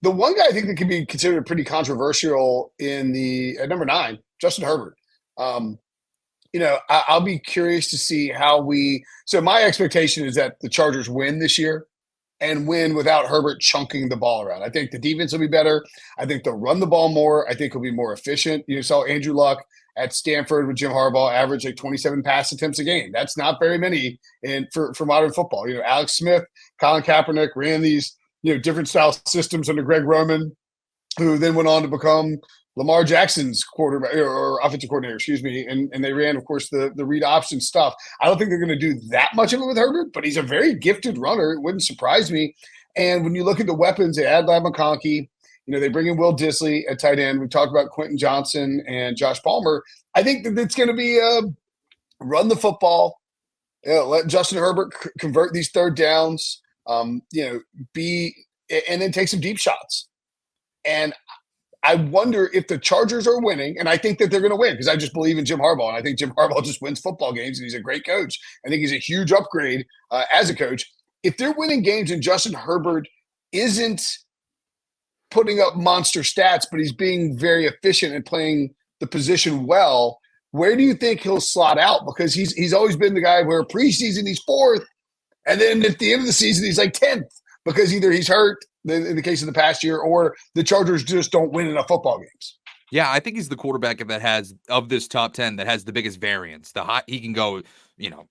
The one guy I think that could be considered pretty controversial in the at number 9, Justin Herbert. Um, I'll be curious to see how we. So my expectation is that the Chargers win this year and win without Herbert chunking the ball around. I think the defense will be better. I think they'll run the ball more. I think he'll be more efficient. You saw Andrew Luck at Stanford with Jim Harbaugh average like 27 pass attempts a game. That's not very many for modern football. Alex Smith, Colin Kaepernick ran these different style systems under Greg Roman, who then went on to become Lamar Jackson's quarterback or offensive coordinator, excuse me. And they ran, of course, the read option stuff. I don't think they're going to do that much of it with Herbert, but he's a very gifted runner. It wouldn't surprise me. And when you look at the weapons, they add Ladd McConkey. They bring in Will Disley at tight end. We talked about Quentin Johnson and Josh Palmer. I think that it's going to be run the football, let Justin Herbert convert these third downs, and then take some deep shots. And I wonder if the Chargers are winning, and I think that they're going to win because I just believe in Jim Harbaugh, and I think Jim Harbaugh just wins football games, and he's a great coach. I think he's a huge upgrade as a coach. If they're winning games and Justin Herbert isn't putting up monster stats, but he's being very efficient and playing the position well, where do you think he'll slot out? Because he's always been the guy where preseason he's 4th, and then at the end of the season he's like 10th because either he's hurt in the case of the past year or the Chargers just don't win enough football games. Yeah, I think he's the quarterback that has of this top 10 that has the biggest variance. He can go,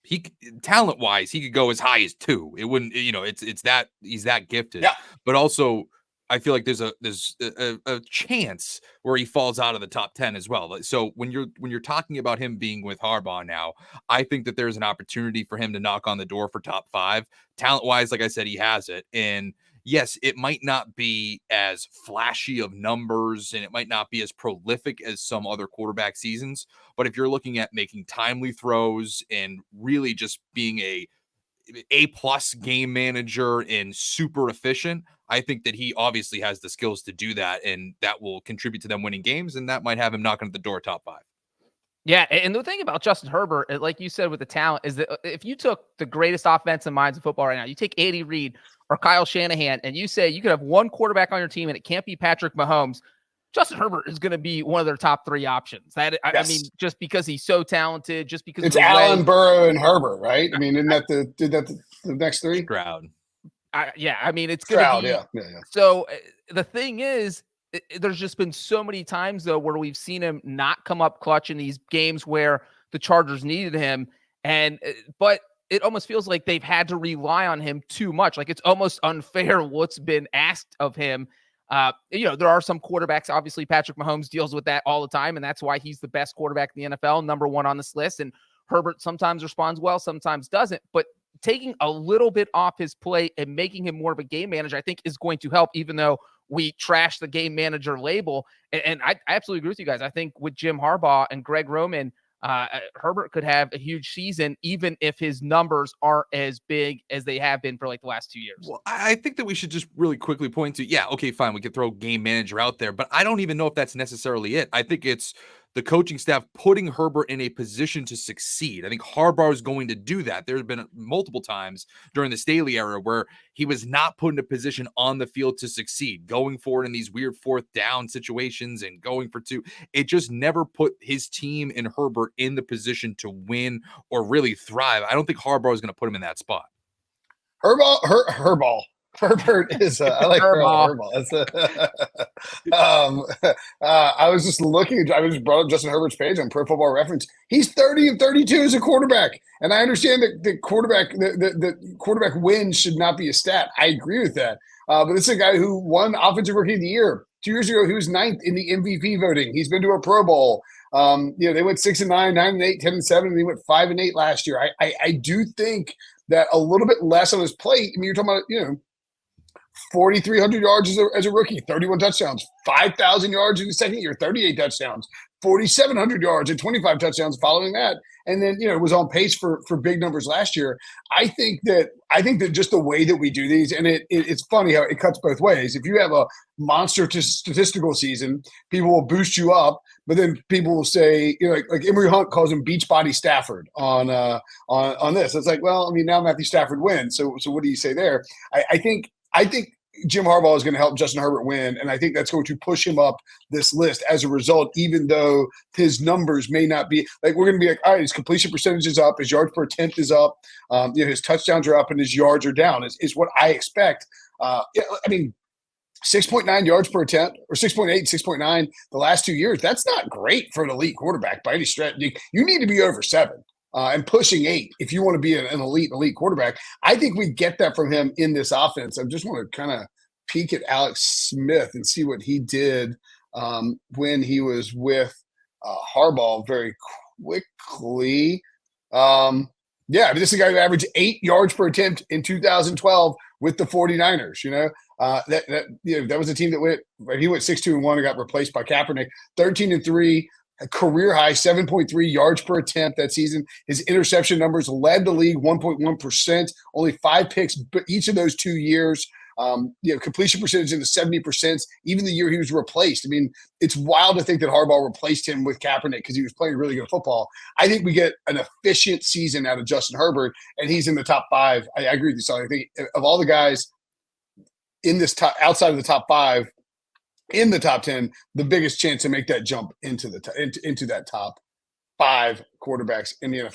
he talent wise, he could go as high as 2. It wouldn't, it's that he's that gifted. Yeah. But also, I feel like there's a chance where he falls out of the top 10 as well. So when you're talking about him being with Harbaugh now, I think that there's an opportunity for him to knock on the door for top 5. Talent wise, like I said, he has it. And yes, it might not be as flashy of numbers and it might not be as prolific as some other quarterback seasons. But if you're looking at making timely throws and really just being a plus game manager and super efficient, I think that he obviously has the skills to do that, and that will contribute to them winning games, and that might have him knocking at the door top 5. Yeah, and the thing about Justin Herbert, like you said with the talent, is that if you took the greatest offensive minds in football right now, you take Andy Reid or Kyle Shanahan, and you say you could have one quarterback on your team and it can't be Patrick Mahomes, Justin Herbert is going to be one of their top 3 options. Yes. I mean, just because he's so talented, just because it's Allen, Burrow, and Herbert, right? I mean, isn't that the next 3? Stroud. I mean, it's going to be. Yeah. So the thing is, there's just been so many times, though, where we've seen him not come up clutch in these games where the Chargers needed him. But it almost feels like they've had to rely on him too much. Like it's almost unfair what's been asked of him. There are some quarterbacks, obviously Patrick Mahomes deals with that all the time, and that's why he's the best quarterback in the NFL, number 1 on this list. And Herbert sometimes responds well, sometimes doesn't. But taking a little bit off his plate and making him more of a game manager, I think is going to help, even though we trash the game manager label. And I absolutely agree with you guys. I think with Jim Harbaugh and Greg Roman, Herbert could have a huge season, even if his numbers aren't as big as they have been for like the last 2 years. Well, I think that we should just really quickly point to, okay, fine, we could throw game manager out there, but I don't even know if that's necessarily it. I think it's the coaching staff putting Herbert in a position to succeed. I think Harbaugh is going to do that. There's been multiple times during the Staley era where he was not put in a position on the field to succeed, going forward in these weird 4th down situations and going for 2. It just never put his team and Herbert in the position to win or really thrive. I don't think Harbaugh is going to put him in that spot. Herbert is I like Harbaugh. I was just looking. I just brought up Justin Herbert's page on Pro Football Reference. He's 30-32 as a quarterback, and I understand that the quarterback win should not be a stat. I agree with that. But it's a guy who won Offensive Rookie of the Year 2 years ago. He was 9th in the MVP voting. He's been to a Pro Bowl. They went 6-9, 9-8, 10-7, and they went 5-8 last year. I do think that a little bit less on his plate. I mean, you're talking about 4,300 yards as a rookie, 31 touchdowns, 5,000 yards in the second year, 38 touchdowns, 4,700 yards and 25 touchdowns following that. And then, was on pace for big numbers last year. I think that just the way that we do these, and it's funny how it cuts both ways. If you have a monster statistical season, people will boost you up, but then people will say, like Emory Hunt calls him Beachbody Stafford on this. It's like, well, I mean, now Matthew Stafford wins. So what do you say there? I think Jim Harbaugh is going to help Justin Herbert win, and I think that's going to push him up this list as a result, even though his numbers may not be – like we're going to be like, all right, his completion percentage is up, his yards per attempt is up, his touchdowns are up, and his yards are down is what I expect. 6.9 yards per attempt or 6.8, 6.9 the last 2 years, that's not great for an elite quarterback by any stretch. You need to be over 7 and pushing 8 if you want to be an elite quarterback. I think we get that from him in this offense. I just want to kind of peek at Alex Smith and see what he did when he was with Harbaugh very quickly. This is a guy who averaged 8 yards per attempt in 2012 with the 49ers, that was a team that he went 6-2-1 and got replaced by Kaepernick. 13-3, a career high 7.3 yards per attempt that season. His interception numbers led the league 1.1%, only 5 picks each of those 2 years. Completion percentage in the 70%, even the year he was replaced. I mean, it's wild to think that Harbaugh replaced him with Kaepernick because he was playing really good football. I think we get an efficient season out of Justin Herbert, and he's in the top 5. I agree with you, Sonny. I think of all the guys in this top, outside of the top 5, in the top 10, the biggest chance to make that jump into that top 5 quarterbacks in the NFL.